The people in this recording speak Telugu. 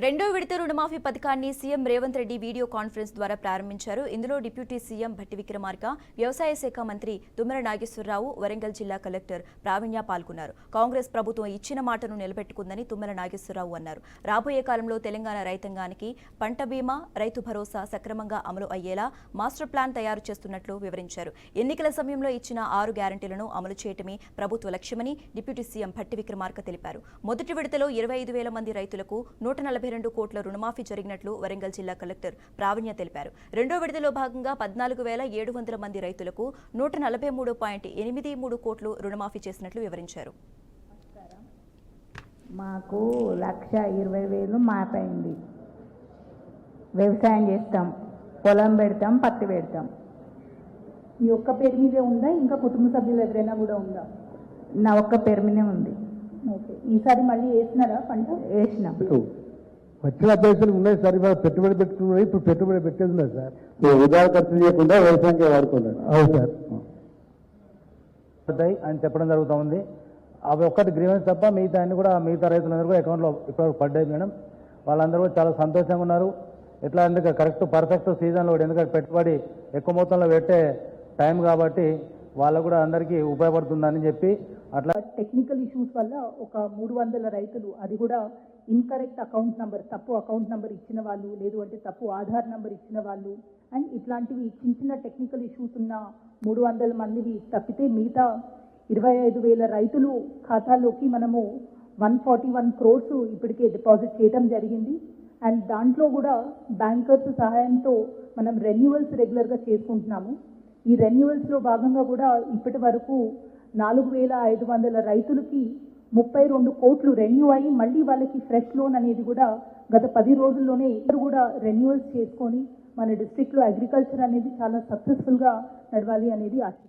రెండో విడత రుణమాఫీ పథకాన్ని CM Revanth Reddy video conference ద్వారా ప్రారంభించారు. ఇందులో డిప్యూటీ సీఎం భట్టి విక్రమార్క, వ్యవసాయ శాఖ మంత్రి తుమ్మల నాగేశ్వరరావు, వరంగల్ జిల్లా కలెక్టర్ ప్రావీణ్య పాల్గొన్నారు. కాంగ్రెస్ ప్రభుత్వం ఇచ్చిన మాటను నిలబెట్టుకుందని తుమ్మల నాగేశ్వరరావు అన్నారు. రాబోయే కాలంలో తెలంగాణ రైతాంగానికి పంట బీమా, రైతు భరోసా సక్రమంగా అమలు అయ్యేలా మాస్టర్ ప్లాన్ తయారు చేస్తున్నట్లు వివరించారు. ఎన్నికల సమయంలో ఇచ్చిన 6 గ్యారంటీలను అమలు చేయటమే ప్రభుత్వ లక్ష్యమని డిప్యూటీ సీఎం భట్టి విక్రమార్క తెలిపారు. మొదటి విడతలో 25,000 మంది రైతులకు 142 కోట్ల రుణమాఫీ జరిగినట్లు వరంగల్ జిల్లా కలెక్టర్ ప్రావీణ్య తెలిపారు. రెండో విడతలో భాగంగా 14,700 మంది రైతులకు 143.83 కోట్లు రుణమాఫీ చేసినట్లు వివరించారు. మాకు 1,20,000 మాపైంది. వ్యవసాయం చేస్తాం, పొలం పెడతాం, పత్తి పెడతాం. ఈ ఒక్క పేరు మీదే ఉందా, ఇంకా కుటుంబ సభ్యులు ఎవరైనా కూడా ఉందా? నా ఒక్క పేరు మీదే ఉంది. ఓకే, ఈసారి మళ్ళీ వేసినారా పంట? వేసినాం. వచ్చిన పైసలు ఉన్నాయి సార్, ఇవాళ పెట్టుబడి పెట్టుకున్నాయి. ఇప్పుడు పెట్టుబడి పెట్టేది ఉన్నాయి సార్. ఉదాహరణ ఖర్చు చేయకుండా వ్యవసాయంకే వాడుకున్నాడు. అవును సార్ అని చెప్పడం జరుగుతూ ఉంది. అవి ఒక్కటి గ్రీవెన్స్ తప్ప మిగతా అన్ని కూడా మిగతా రైతులందరూ కూడా అకౌంట్లో ఇప్పటివరకు పడ్డాయి మేడం. వాళ్ళందరూ కూడా చాలా సంతోషంగా ఉన్నారు. ఎట్లా అంటే కరెక్ట్ పర్ఫెక్ట్ సీజన్లో ఎందుకంటే పెట్టుబడి ఎక్కువ మొత్తంలో పెట్టే టైం కాబట్టి వాళ్ళకు కూడా అందరికీ ఉపయోగపడుతుందని చెప్పి అట్లా టెక్నికల్ ఇష్యూస్ వల్ల ఒక 300 రైతులు, అది కూడా ఇన్కరెక్ట్ అకౌంట్ నంబర్, తప్పు అకౌంట్ నంబర్ ఇచ్చిన వాళ్ళు, లేదు అంటే తప్పు ఆధార్ నంబర్ ఇచ్చిన వాళ్ళు, అండ్ ఇట్లాంటివి చిన్న చిన్న టెక్నికల్ ఇష్యూస్ ఉన్న 300 మందివి తప్పితే మిగతా 25,000 రైతులు ఖాతాలోకి మనము 141 crores ఇప్పటికే డిపాజిట్ చేయడం జరిగింది. అండ్ దాంట్లో కూడా బ్యాంకర్స్ సహాయంతో మనం రెన్యువల్స్ రెగ్యులర్గా చేసుకుంటున్నాము. ఈ రెన్యువల్స్లో భాగంగా కూడా ఇప్పటి వరకు 4,500 రైతులకి 32 కోట్లు రెన్యూ అయ్యి మళ్ళీ వాళ్ళకి ఫ్రెష్ లోన్ అనేది కూడా గత 10 రోజుల్లోనే ఇద్దరు కూడా రెన్యువల్స్ చేసుకొని మన డిస్ట్రిక్ట్లో అగ్రికల్చర్ అనేది చాలా సక్సెస్ఫుల్గా నడవాలి అనేది ఆశ.